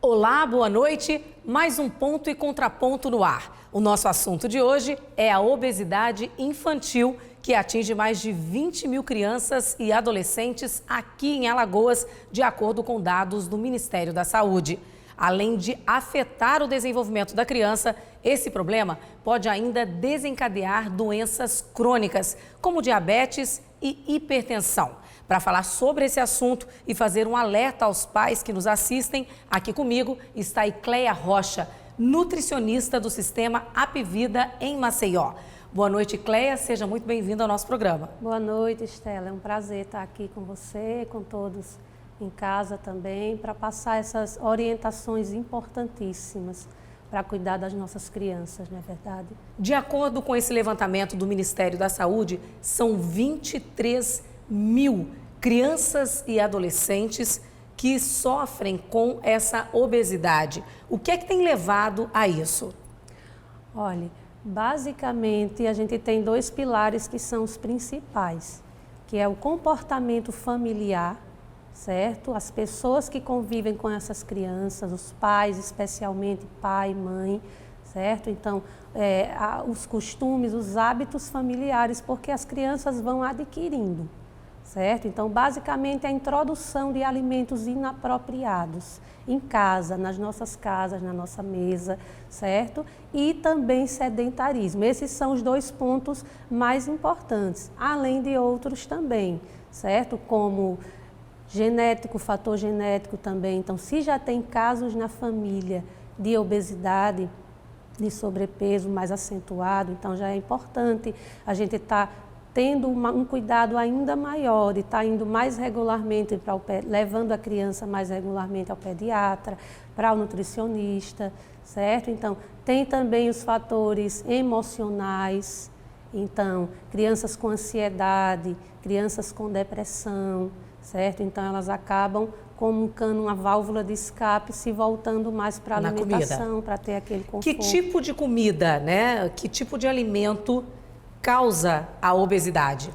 Olá, boa noite. Mais um ponto e contraponto no ar. O nosso assunto de hoje é a obesidade infantil, que atinge mais de 20 mil crianças e adolescentes aqui em Alagoas, de acordo com dados do Ministério da Saúde. Além de afetar o desenvolvimento da criança, esse problema pode ainda desencadear doenças crônicas, como diabetes e hipertensão. Para falar sobre esse assunto e fazer um alerta aos pais que nos assistem, aqui comigo está a Icleia Rocha, nutricionista do Sistema Apvida em Maceió. Boa noite, Icleia. Seja muito bem-vinda ao nosso programa. Boa noite, Estela. É um prazer estar aqui com você, com todos em casa também, para passar essas orientações importantíssimas para cuidar das nossas crianças, não é verdade? De acordo com esse levantamento do Ministério da Saúde, são 23 mil crianças e adolescentes que sofrem com essa obesidade. O que é que tem levado a isso? Olha, basicamente a gente tem dois pilares que são os principais, que é o comportamento familiar, certo? As pessoas que convivem com essas crianças, os pais, especialmente pai, mãe, certo? Então, os costumes, os hábitos familiares, porque as crianças vão adquirindo, certo? Então, basicamente, a introdução de alimentos inapropriados em casa, nas nossas casas, na nossa mesa, certo? E também sedentarismo. Esses são os dois pontos mais importantes, além de outros também, certo? Como genético, fator genético também. Então, se já tem casos na família de obesidade, de sobrepeso mais acentuado, então já é importante a gente estar tendo um cuidado ainda maior, de estar indo mais regularmente, levando a criança mais regularmente ao pediatra, para o nutricionista, certo? Então, tem também os fatores emocionais, então, crianças com ansiedade, crianças com depressão, certo? Então, elas acabam colocando uma válvula de escape, se voltando mais para a alimentação, para ter aquele conforto. Que tipo de comida, né? Que tipo de alimento causa a obesidade?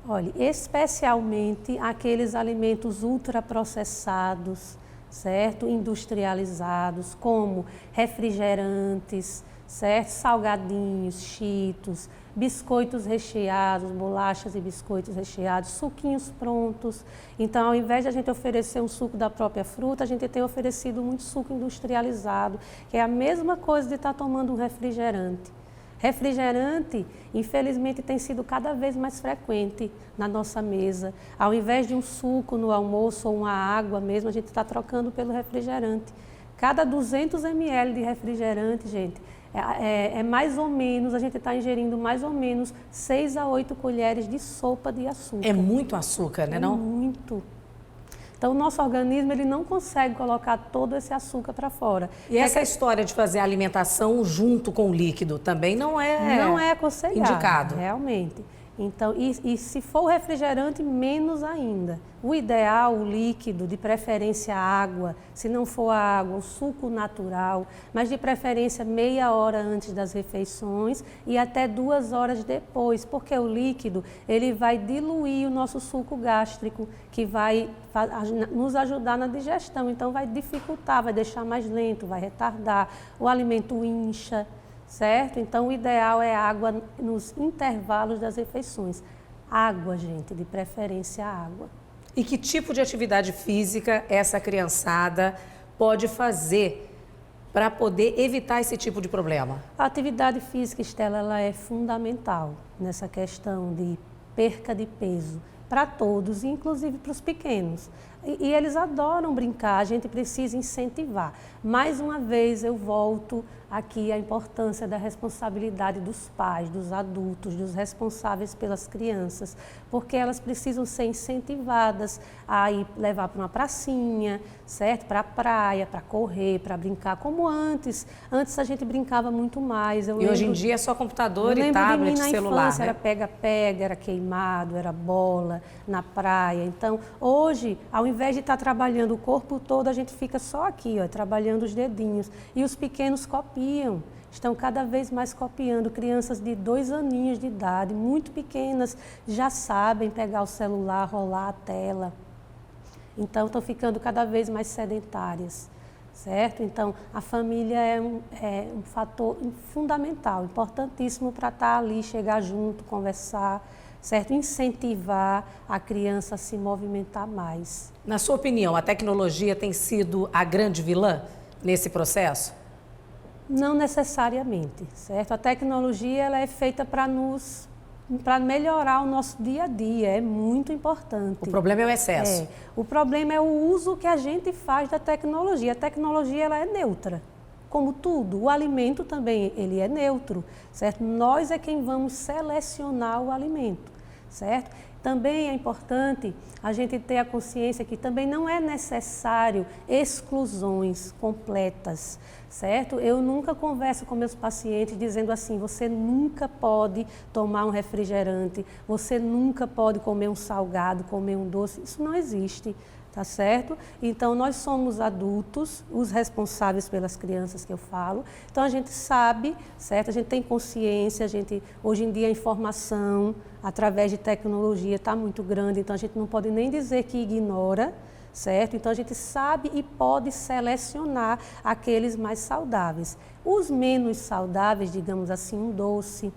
Olha, especialmente aqueles alimentos ultraprocessados, certo? Industrializados, como refrigerantes, certo? Salgadinhos, cheetos, biscoitos recheados, bolachas e biscoitos recheados, suquinhos prontos. Então, ao invés de a gente oferecer um suco da própria fruta, a gente tem oferecido muito suco industrializado, que é a mesma coisa de estar tomando um refrigerante. Refrigerante, infelizmente, tem sido cada vez mais frequente na nossa mesa. Ao invés de um suco no almoço ou uma água mesmo, a gente está trocando pelo refrigerante. Cada 200 ml de refrigerante, gente, é mais ou menos, a gente está ingerindo mais ou menos 6 a 8 colheres de sopa de açúcar. É muito açúcar, né? Não? Muito. Então, o nosso organismo ele não consegue colocar todo esse açúcar para fora. E essa história de fazer a alimentação junto com o líquido também não é aconselhado, indicado. Realmente. Então, e se for o refrigerante, menos ainda. O ideal, o líquido, de preferência água, se não for a água, o suco natural, mas de preferência meia hora antes das refeições e até 2 horas depois, porque o líquido ele vai diluir o nosso suco gástrico, que vai nos ajudar na digestão, então vai dificultar, vai deixar mais lento, vai retardar, o alimento incha, certo? Então, o ideal é água nos intervalos das refeições. Água, gente, de preferência água. E que tipo de atividade física essa criançada pode fazer para poder evitar esse tipo de problema? A atividade física, Estela, ela é fundamental nessa questão de perca de peso para todos, inclusive para os pequenos. E eles adoram brincar, a gente precisa incentivar. Mais uma vez eu volto aqui à importância da responsabilidade dos pais, dos adultos, dos responsáveis pelas crianças, porque elas precisam ser incentivadas a ir levar para uma pracinha, certo? Para a praia, para correr, para brincar, como antes. Antes a gente brincava muito mais. E hoje em dia é só computador e tablet, celular, infância, né? Era pega-pega, era queimado, era bola na praia. Então, hoje, ao invés de estar trabalhando o corpo todo, a gente fica só aqui, ó, trabalhando os dedinhos. E os pequenos copiam, estão cada vez mais copiando. Crianças de 2 aninhos de idade, muito pequenas, já sabem pegar o celular, rolar a tela. Então, estão ficando cada vez mais sedentárias. certo? Então, a família é um fator fundamental, importantíssimo para estar ali, chegar junto, conversar, certo? Incentivar a criança a se movimentar mais. Na sua opinião, a tecnologia tem sido a grande vilã nesse processo? Não necessariamente, certo? A tecnologia ela é feita para melhorar o nosso dia a dia, é muito importante. O problema é o excesso. O problema é o uso que a gente faz da tecnologia. A tecnologia ela é neutra, como tudo. O alimento também ele é neutro, certo? Nós é quem vamos selecionar o alimento, certo? Também é importante a gente ter a consciência que também não é necessário exclusões completas, certo? Eu nunca converso com meus pacientes dizendo assim, você nunca pode tomar um refrigerante, você nunca pode comer um salgado, comer um doce, isso não existe. Tá certo? Então, nós somos adultos, os responsáveis pelas crianças que eu falo. Então, a gente sabe, certo? A gente tem consciência, hoje em dia a informação, através de tecnologia, está muito grande, então a gente não pode nem dizer que ignora, certo? Então, a gente sabe e pode selecionar aqueles mais saudáveis. Os menos saudáveis, digamos assim, um doce,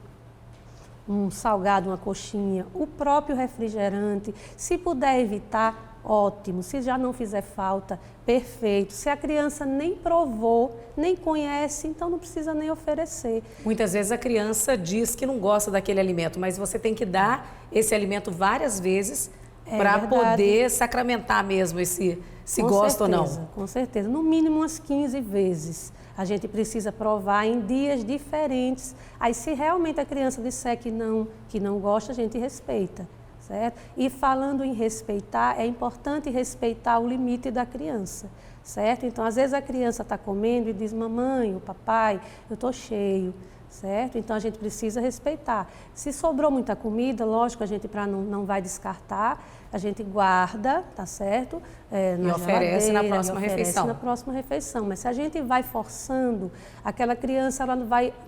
um salgado, uma coxinha, o próprio refrigerante, se puder evitar, ótimo. Se já não fizer falta, perfeito. Se a criança nem provou, nem conhece, então não precisa nem oferecer. Muitas vezes a criança diz que não gosta daquele alimento, mas você tem que dar esse alimento várias vezes para poder sacramentar mesmo se gosta ou não. Com certeza, no mínimo umas 15 vezes. A gente precisa provar em dias diferentes. Aí se realmente a criança disser que não gosta, a gente respeita. Certo? E falando em respeitar, é importante respeitar o limite da criança, certo? Então, às vezes a criança está comendo e diz, mamãe, ou papai, eu estou cheio, certo? Então, a gente precisa respeitar. Se sobrou muita comida, lógico, a gente não vai descartar, a gente guarda, tá certo? E oferece na próxima refeição. Na próxima refeição. Mas se a gente vai forçando, aquela criança ela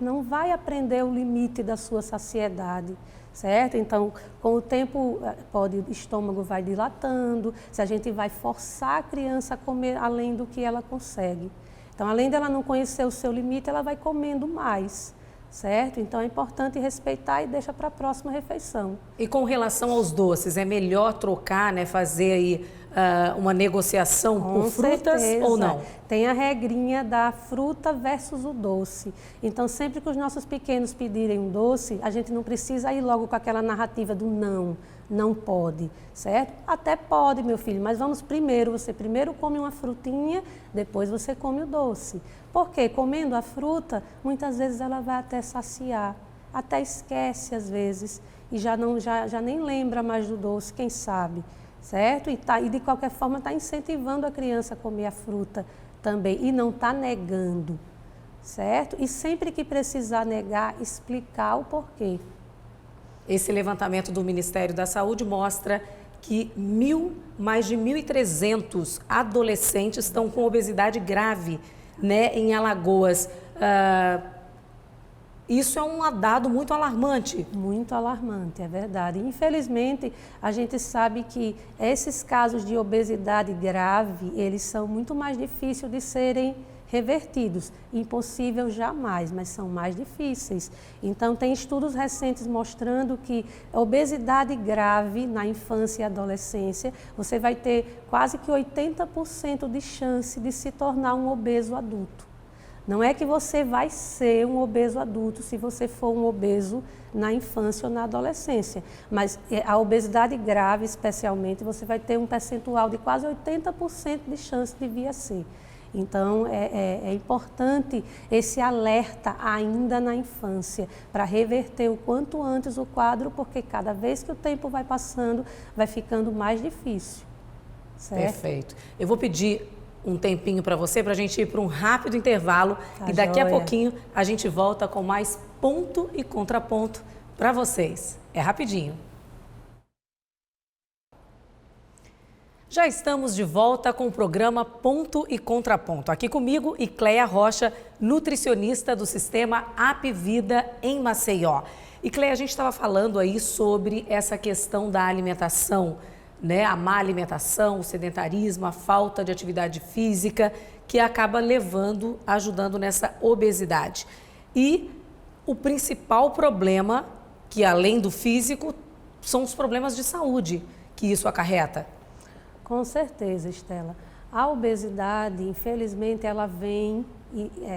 não vai aprender o limite da sua saciedade. Certo? Então, com o tempo, o estômago vai dilatando, se a gente vai forçar a criança a comer além do que ela consegue. Então, além dela não conhecer o seu limite, ela vai comendo mais, certo? Então, é importante respeitar e deixa para a próxima refeição. E com relação aos doces, é melhor trocar, né, fazer aí uma negociação por frutas ou não? Tem a regrinha da fruta versus o doce. Então, sempre que os nossos pequenos pedirem um doce, a gente não precisa ir logo com aquela narrativa do não pode, certo? Até pode, meu filho, mas você primeiro come uma frutinha, depois você come o doce. Porque comendo a fruta, muitas vezes ela vai até saciar, até esquece às vezes, e já nem lembra mais do doce, quem sabe? Certo? E de qualquer forma está incentivando a criança a comer a fruta também e não está negando, certo? E sempre que precisar negar, explicar o porquê. Esse levantamento do Ministério da Saúde mostra que mais de 1.300 adolescentes estão com obesidade grave, né, em Alagoas. Isso é um dado muito alarmante. Muito alarmante, é verdade. Infelizmente, a gente sabe que esses casos de obesidade grave, eles são muito mais difíceis de serem revertidos. Impossível jamais, mas são mais difíceis. Então, tem estudos recentes mostrando que a obesidade grave na infância e adolescência, você vai ter quase que 80% de chance de se tornar um obeso adulto. Não é que você vai ser um obeso adulto se você for um obeso na infância ou na adolescência, mas a obesidade grave, especialmente, você vai ter um percentual de quase 80% de chance de vir a ser. Então, é importante esse alerta ainda na infância, para reverter o quanto antes o quadro, porque cada vez que o tempo vai passando, vai ficando mais difícil. Certo? Perfeito. Eu vou pedir um tempinho para você, para a gente ir para um rápido intervalo e daqui a pouquinho a gente volta com mais ponto e contraponto para vocês. É rapidinho. Já estamos de volta com o programa Ponto e Contraponto. Aqui comigo, Icleia Rocha, nutricionista do Sistema Apvida em Maceió. Icleia, a gente estava falando aí sobre essa questão da alimentação né? A má alimentação, o sedentarismo, a falta de atividade física, que acaba ajudando nessa obesidade. E o principal problema, que além do físico, são os problemas de saúde que isso acarreta. Com certeza, Estela. A obesidade, infelizmente, ela vem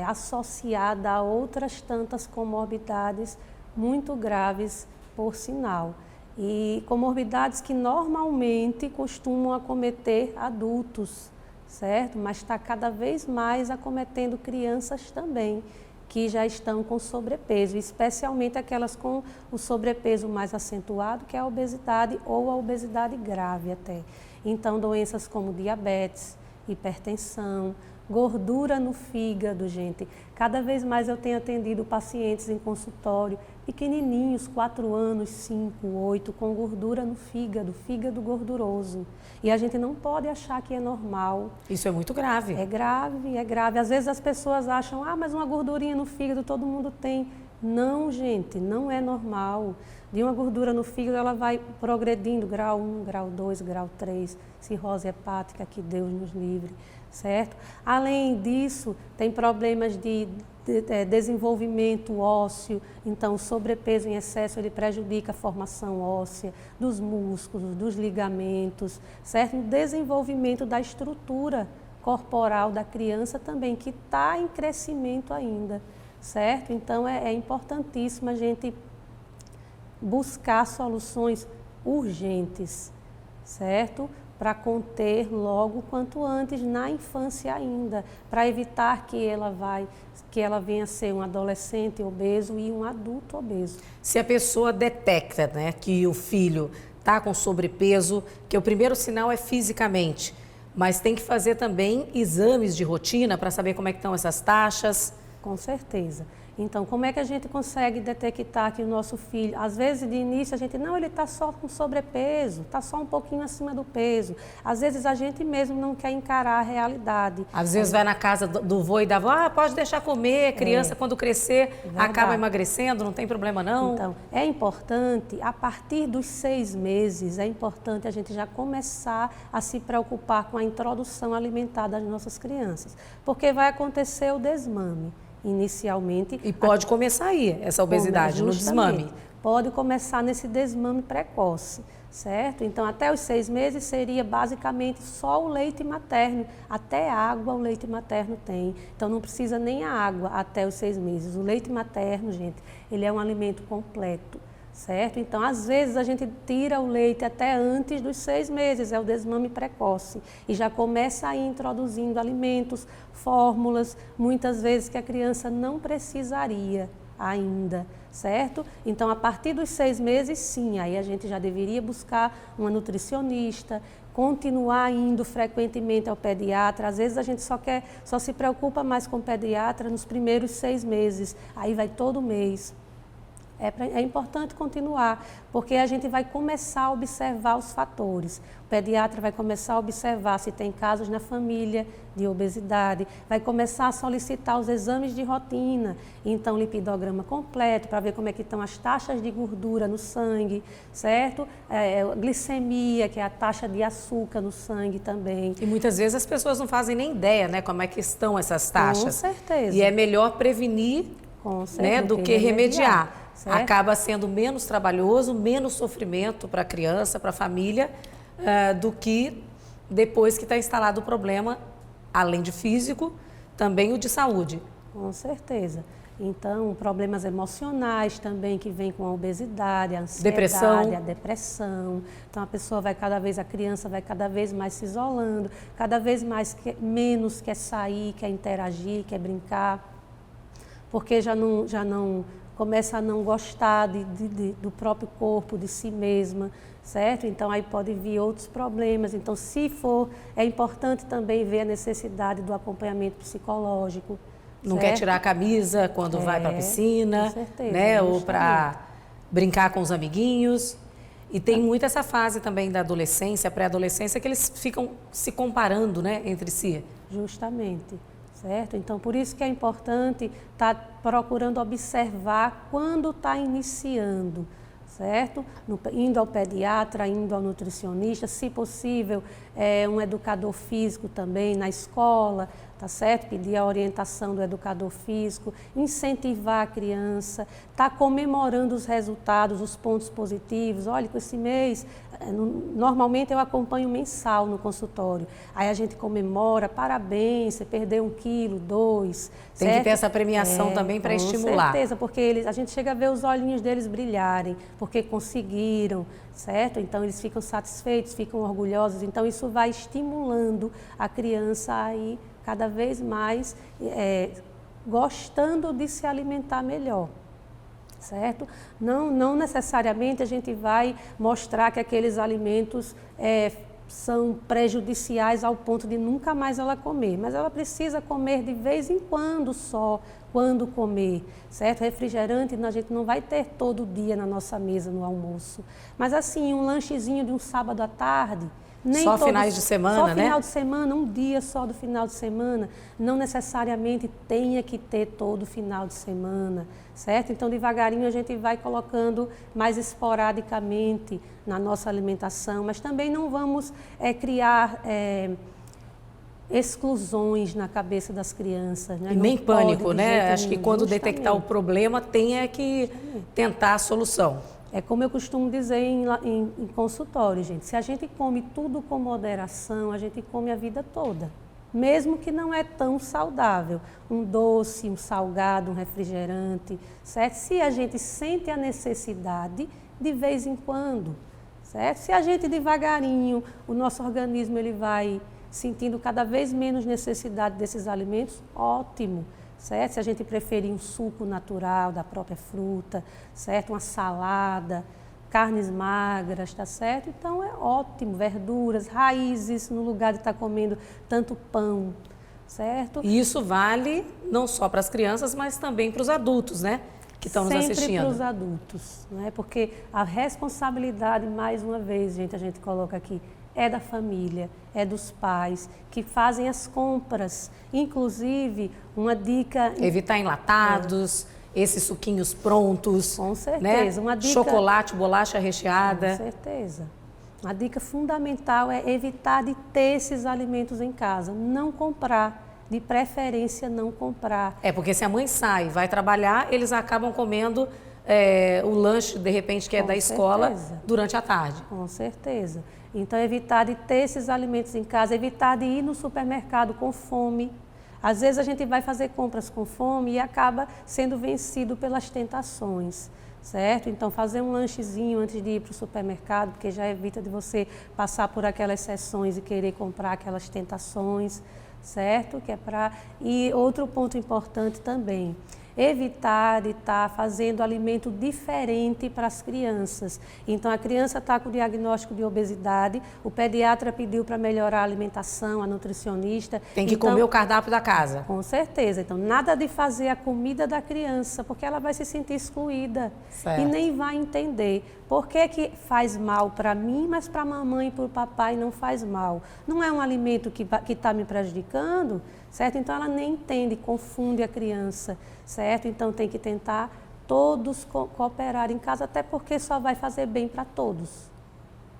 associada a outras tantas comorbidades muito graves, por sinal. E comorbidades que normalmente costumam acometer adultos, certo? Mas está cada vez mais acometendo crianças também, que já estão com sobrepeso, especialmente aquelas com o sobrepeso mais acentuado, que é a obesidade ou a obesidade grave até. Então, doenças como diabetes, hipertensão, gordura no fígado, gente. Cada vez mais eu tenho atendido pacientes em consultório, pequenininhos, 4 anos, 5, 8, com gordura no fígado gorduroso. E a gente não pode achar que é normal. Isso é muito grave. É grave, é grave. Às vezes as pessoas acham, mas uma gordurinha no fígado todo mundo tem. Não, gente, não é normal. De uma gordura no fígado, ela vai progredindo, grau 1, grau 2, grau 3, cirrose hepática, que Deus nos livre, certo? Além disso, tem problemas de desenvolvimento ósseo, então o sobrepeso em excesso ele prejudica a formação óssea dos músculos, dos ligamentos, certo? O desenvolvimento da estrutura corporal da criança também, que está em crescimento ainda, certo? Então é importantíssimo a gente buscar soluções urgentes, certo? Para conter logo quanto antes na infância ainda, para evitar que ela venha a ser um adolescente obeso e um adulto obeso. Se a pessoa detecta, né, que o filho está com sobrepeso, que o primeiro sinal é fisicamente, mas tem que fazer também exames de rotina para saber como é que estão essas taxas. Com certeza. Então, como é que a gente consegue detectar que o nosso filho, às vezes de início a gente, não, ele está só com sobrepeso, está só um pouquinho acima do peso. Às vezes a gente mesmo não quer encarar a realidade. Às vezes vai na casa do vô e da avó, pode deixar comer, criança quando crescer acaba emagrecendo, não tem problema não. Então, é importante, a partir dos 6 meses, é importante a gente já começar a se preocupar com a introdução alimentar das nossas crianças, porque vai acontecer o desmame. Inicialmente. E pode começar aí, essa obesidade, no desmame. Pode começar nesse desmame precoce, certo? Então, até os 6 meses seria basicamente só o leite materno. Até água o leite materno tem. Então, não precisa nem a água até os 6 meses. O leite materno, gente, ele é um alimento completo. Certo? Então, às vezes, a gente tira o leite até antes dos 6 meses, é o desmame precoce. E já começa a ir introduzindo alimentos, fórmulas, muitas vezes que a criança não precisaria ainda, certo? Então, a partir dos 6 meses, sim, aí a gente já deveria buscar uma nutricionista, continuar indo frequentemente ao pediatra. Às vezes, a gente só se preocupa mais com o pediatra nos primeiros 6 meses, aí vai todo mês. É importante continuar, porque a gente vai começar a observar os fatores. O pediatra vai começar a observar se tem casos na família de obesidade, vai começar a solicitar os exames de rotina, então lipidograma completo, para ver como é que estão as taxas de gordura no sangue, certo? Glicemia, que é a taxa de açúcar no sangue também. E muitas vezes as pessoas não fazem nem ideia, né, como é que estão essas taxas. Com certeza. E é melhor prevenir, né, do que remediar. Certo? Acaba sendo menos trabalhoso, menos sofrimento para a criança, para a família, do que depois que está instalado o problema, além de físico, também o de saúde. Com certeza. Então, problemas emocionais também que vêm com a obesidade, a ansiedade, a depressão. Então, a criança vai cada vez mais se isolando, cada vez menos quer sair, quer interagir, quer brincar, porque já não começa a não gostar do próprio corpo, de si mesma, certo? Então, aí pode vir outros problemas. Então, se for, é importante também ver a necessidade do acompanhamento psicológico. Não quer tirar a camisa quando vai para a piscina, com certeza, né? Ou para brincar com os amiguinhos. E tem muito essa fase também da adolescência, pré-adolescência, que eles ficam se comparando, né, entre si. Justamente. Certo? Então, por isso que é importante estar procurando observar quando está iniciando, certo? Indo ao pediatra, indo ao nutricionista, se possível, um educador físico também na escola, tá certo? Pedir a orientação do educador físico, incentivar a criança, tá comemorando os resultados, os pontos positivos. Olha, com esse mês, normalmente eu acompanho mensal no consultório. Aí a gente comemora, parabéns, você perdeu 1 quilo, 2. Tem certo? que ter essa premiação também para estimular. Com certeza, porque a gente chega a ver os olhinhos deles brilharem, porque conseguiram, certo? Então eles ficam satisfeitos, ficam orgulhosos. Então isso vai estimulando a criança a ir cada vez mais gostando de se alimentar melhor, certo? Não necessariamente a gente vai mostrar que aqueles alimentos são prejudiciais ao ponto de nunca mais ela comer, mas ela precisa comer de vez em quando só, quando comer, certo? Refrigerante a gente não vai ter todo dia na nossa mesa no almoço, mas assim, um lanchezinho de um sábado à tarde, só finais de semana, né? Só final de semana, um dia só do final de semana. Não necessariamente tenha que ter todo final de semana, certo? Então, devagarinho, a gente vai colocando mais esporadicamente na nossa alimentação, mas também não vamos criar exclusões na cabeça das crianças. Né? E nem pânico, né? Acho que quando detectar o problema, tem que tentar a solução. É como eu costumo dizer em consultório, gente, se a gente come tudo com moderação, a gente come a vida toda, mesmo que não é tão saudável. Um doce, um salgado, um refrigerante, certo? Se a gente sente a necessidade, de vez em quando, certo? Se a gente devagarinho, o nosso organismo ele vai sentindo cada vez menos necessidade desses alimentos, ótimo. Certo? Se a gente preferir um suco natural da própria fruta, certo? Uma salada, carnes magras, tá certo? Então é ótimo, verduras, raízes, no lugar de estar comendo tanto pão, certo? E isso vale não só para as crianças, mas também para os adultos, né? Que estão nos assistindo. Sempre para os adultos, né? Porque a responsabilidade, mais uma vez, a gente coloca aqui, é da família, é dos pais, que fazem as compras. Inclusive, uma dica... Evitar enlatados, esses suquinhos prontos. Com certeza. Né? Uma dica... Chocolate, bolacha recheada. Com certeza. Uma dica fundamental é evitar de ter esses alimentos em casa. Não comprar. De preferência, não comprar. Porque se a mãe sai, vai trabalhar, eles acabam comendo o lanche, de repente, que é da escola, durante a tarde. Com certeza. Então, evitar de ter esses alimentos em casa, evitar de ir no supermercado com fome. Às vezes a gente vai fazer compras com fome e acaba sendo vencido pelas tentações, certo? Então, fazer um lanchezinho antes de ir para o supermercado, porque já evita de você passar por aquelas sessões e querer comprar aquelas tentações, certo? E outro ponto importante também, evitar de estar fazendo alimento diferente para as crianças. Então, a criança está com o diagnóstico de obesidade, o pediatra pediu para melhorar a alimentação, a nutricionista. Tem que comer o cardápio da casa. Com certeza. Então, nada de fazer a comida da criança, porque ela vai se sentir excluída. Certo. E nem vai entender por que faz mal para mim, mas para a mamãe e para o papai não faz mal. Não é um alimento que está me prejudicando, certo? Então, ela nem entende, confunde a criança, certo? Então, tem que tentar todos cooperar em casa, até porque só vai fazer bem para todos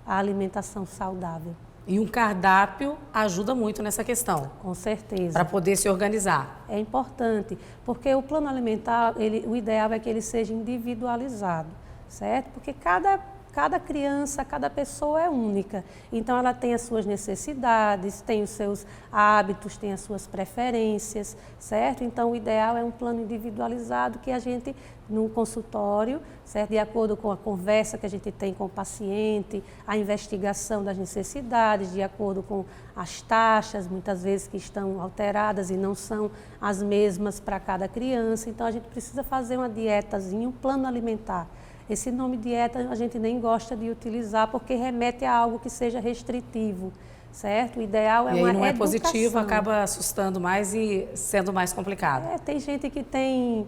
a alimentação saudável. E um cardápio ajuda muito nessa questão. Com certeza. Para poder se organizar. É importante, porque o plano alimentar, o ideal é que ele seja individualizado, certo? Porque cada criança, cada pessoa é única. Então, ela tem as suas necessidades, tem os seus hábitos, tem as suas preferências, certo? Então, o ideal é um plano individualizado que a gente, no consultório, certo? De acordo com a conversa que a gente tem com o paciente, a investigação das necessidades, de acordo com as taxas, muitas vezes que estão alteradas e não são as mesmas para cada criança. Então, a gente precisa fazer uma dietazinha, um plano alimentar. Esse nome dieta a gente nem gosta de utilizar porque remete a algo que seja restritivo, certo? O ideal é uma educação. E aí não é positivo, acaba assustando mais e sendo mais complicado. Tem gente que tem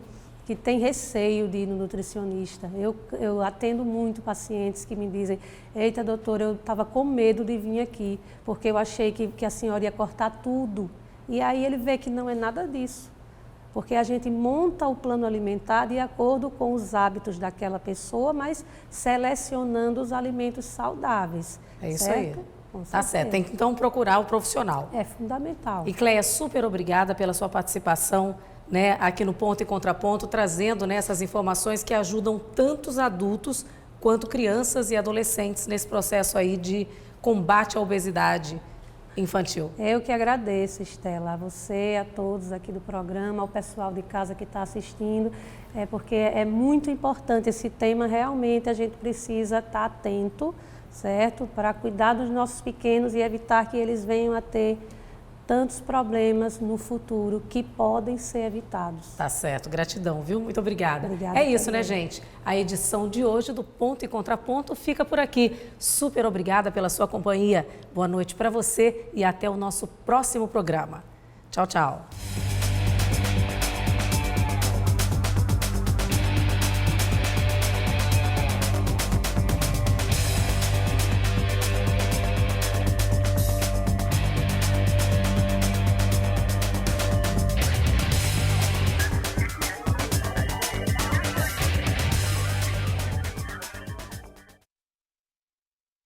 receio de ir no nutricionista. Eu atendo muito pacientes que me dizem, eita doutora, eu estava com medo de vir aqui, porque eu achei que a senhora ia cortar tudo. E aí ele vê que não é nada disso. porque a gente monta o plano alimentar de acordo com os hábitos daquela pessoa, mas selecionando os alimentos saudáveis. É isso certo? aí. Com Tá certeza. certo, tem que então procurar o profissional. É fundamental. E Cleia, super obrigada pela sua participação, né, aqui no Ponto e Contraponto, trazendo, né, essas informações que ajudam tantos adultos quanto crianças e adolescentes nesse processo aí de combate à obesidade infantil. Eu que agradeço, Estela, a você, a todos aqui do programa, ao pessoal de casa que está assistindo, porque é muito importante esse tema, realmente a gente precisa estar atento, certo? Para cuidar dos nossos pequenos e evitar que eles venham a ter tantos problemas no futuro que podem ser evitados. Tá certo, gratidão, viu? Muito obrigada. Obrigada É isso, também. né, gente? A edição de hoje do Ponto e Contraponto fica por aqui. Super obrigada pela sua companhia. Boa noite para você e até o nosso próximo programa. Tchau, tchau.